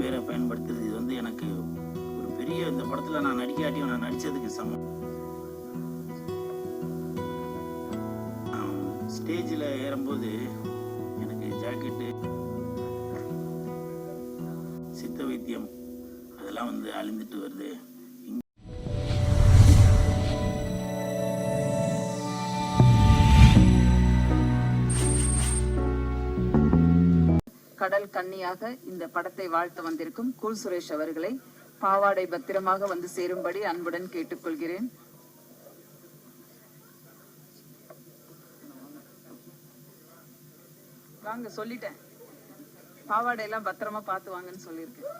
பேரை பயன்படுத்துறது இது வந்து எனக்கு ஒரு பெரிய, இந்த படத்தில் நான் நடிக்காட்டியும் நான் நடித்ததுக்கு சமம். ஸ்டேஜில் ஏறும்போது எனக்கு ஜாக்கெட்டு, சித்த வைத்தியம் அதெல்லாம் வந்து அழிந்துட்டு வருது. கடல் கன்னியாக இந்த படத்தை வாழ்த்து வந்திருக்கும் கூல் சுரேஷ் அவர்களை பாவாடை பத்திரமாக வந்து சேரும்படி அன்புடன் கேட்டுக்கொள்கிறேன். வாங்க, சொல்லிட்டேன், பாவாடை எல்லாம் பத்திரமா பார்த்து வாங்கன்னு சொல்லியிருக்கேன்.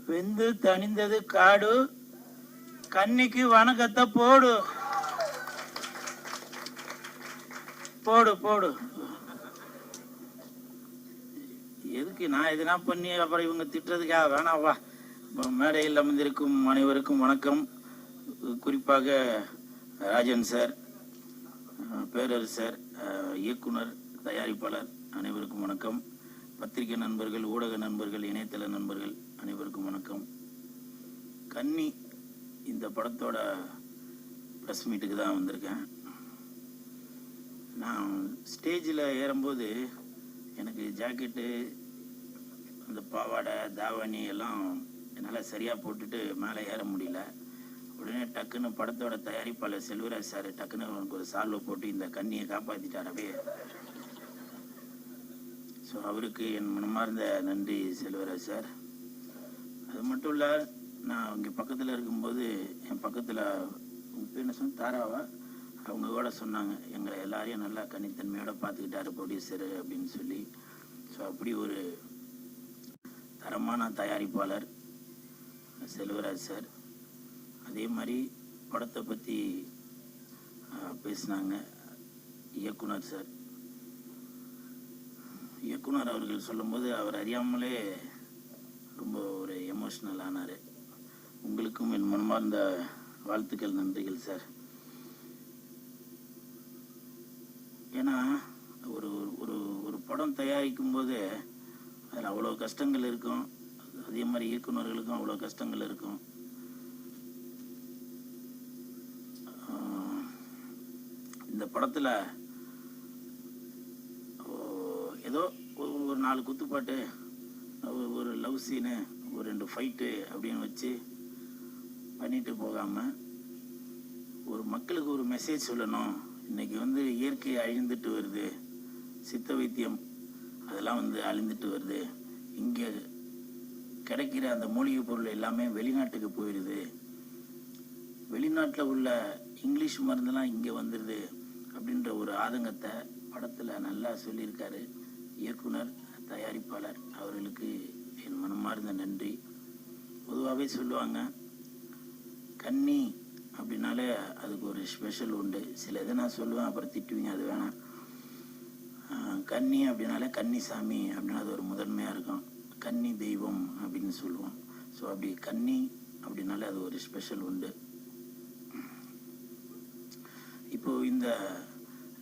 வெந்து தணிந்தது காடு, கன்னிக்கு வணக்கத்தை போடு போடு போடு. எதுக்கு நான் எதுனா பண்ணி அப்புறம் இவங்க திட்டுறதுக்கா? வேணாவா. மேடையில் அமர்ந்திருக்கும் அனைவருக்கும் வணக்கம். குறிப்பாக ராஜன் சார், பேரரசர், இயக்குனர், தயாரிப்பாளர் அனைவருக்கும் வணக்கம். பத்திரிகை நண்பர்கள், ஊடக நண்பர்கள், இணையதள நண்பர்கள் அனைவருக்கும் வணக்கம். கன்னி இந்த படத்தோட ப்ரெஸ் மீட்டுக்கு தான் வந்திருக்கேன். நான் ஸ்டேஜில் ஏறும்போது எனக்கு ஜாக்கெட்டு, அந்த பாவாடை, தாவணி எல்லாம் என்னால் சரியாக போட்டுட்டு மேலே ஏற முடியல. உடனே டக்குன்னு படத்தோட தயாரிப்பாளர் செல்வராஜ் சார் டக்குன்னு அவனுக்கு ஒரு சால்வை போட்டு இந்த கன்னியை காப்பாற்றிட்டாரவே. ஸோ அவருக்கு என் மனமார்ந்த நன்றி செல்வராஜ் சார். அது மட்டும் இல்லை, நான் இங்கே பக்கத்தில் இருக்கும்போது என் பக்கத்தில் என்ன சொன்ன தாராவா அவங்க கூட சொன்னாங்க, எங்களை எல்லாரையும் நல்லா கன்னித்தன்மையோடு பார்த்துக்கிட்டாரு ப்ரொடியூசர் அப்படின்னு சொல்லி. ஸோ அப்படி ஒரு தரமான தயாரிப்பாளர் செல்வராஜ் சார். அதே மாதிரி படத்தை பற்றி பேசினாங்க இயக்குனர் சார். இயக்குனர் அவர்கள் சொல்லும்போது அவர் அறியாமலே ரொம்ப ஒரு எமோஷ்னல் ஆனார். உங்களுக்கும் என் மனமார்ந்த வாழ்த்துக்கள், நன்றிகள் சார். ஏன்னா ஒரு ஒரு ஒரு படம் தயாரிக்கும் போது அதில் அவ்வளோ கஷ்டங்கள் இருக்கும். அதே மாதிரி இயக்குநர்களுக்கும் அவ்வளோ கஷ்டங்கள் இருக்கும். இந்த படத்தில் ஏதோ ஒரு 4 குத்துப்பாட்டு, ஒரு லவ் சீனு, ஒரு 2 ஃபைட்டு அப்படின்னு வச்சு பண்ணிட்டு போகாமல் ஒரு மக்களுக்கு ஒரு மெசேஜ் சொல்லணும். இன்றைக்கி வந்து இயற்கை அழிந்துட்டு வருது, சித்த வைத்தியம் அதெல்லாம் வந்து அழிந்துட்டு வருது, இங்கே கிடைக்கிற அந்த மூலிகை பொருள் எல்லாமே வெளிநாட்டுக்கு போயிடுது, வெளிநாட்டில் உள்ள இங்கிலீஷ் மருந்தெல்லாம் இங்கே வந்துடுது அப்படின்ற ஒரு ஆதங்கத்தை படத்தில் நல்லா சொல்லியிருக்காரு இயக்குனர், தயாரிப்பாளர் அவர்களுக்கு என் மனமார்ந்த நன்றி. பொதுவாகவே சொல்லுவாங்க கன்னி அப்படின்னாலே அதுக்கு ஒரு ஸ்பெஷல் உண்டு. சில இதை நான் சொல்லுவேன், அப்புறம் திட்டுவீங்க, அது வேணாம். கன்னி அப்படின்னாலே கன்னிசாமி அப்படின்னா அது ஒரு முதன்மையாக இருக்கும். கன்னி தெய்வம் அப்படின்னு சொல்லுவோம். ஸோ அப்படி கன்னி அப்படின்னாலே அது ஒரு ஸ்பெஷல் உண்டு. இப்போது இந்த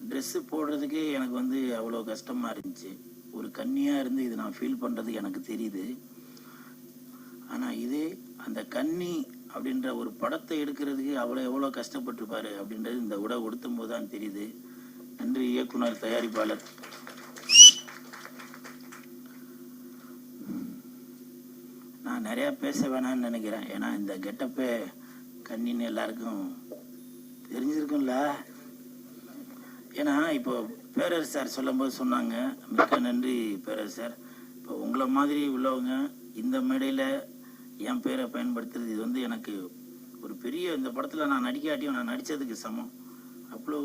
ட்ரெஸ்ஸு போடுறதுக்கே எனக்கு வந்து அவ்வளோ கஷ்டமாக இருந்துச்சு. ஒரு கன்னியாக இருந்து இது நான் ஃபீல் பண்ணுறது எனக்கு தெரியுது. ஆனால் இதே அந்த கன்னி அப்படின்ற ஒரு படத்தை எடுக்கிறதுக்கு எவ்வளோ கஷ்டப்பட்டுருப்பாரு அப்படின்றது இந்த உடை உடுத்தும் போது தான் தெரியுது. நன்றி இயக்குனர், தயாரிப்பாளர். நான் நிறையா பேச வேணான்னு நினைக்கிறேன். ஏன்னா இந்த கெட்டப்பே கன்னின்னு எல்லாருக்கும் தெரிஞ்சிருக்கும்ல. ஏன்னா இப்போ பேரரசு சார் சொல்லும் போது சொன்னாங்க, மிக்க நன்றி பேரரசு சார். இப்போ உங்களை மாதிரி உள்ளவங்க இந்த மேடையில் என் பேரை பயன்படுத்துறது இது வந்து எனக்கு ஒரு பெரிய, இந்த படத்தில் நான் நடிக்காட்டியும் நான் நடித்ததுக்கு சமம். அவ்வளோ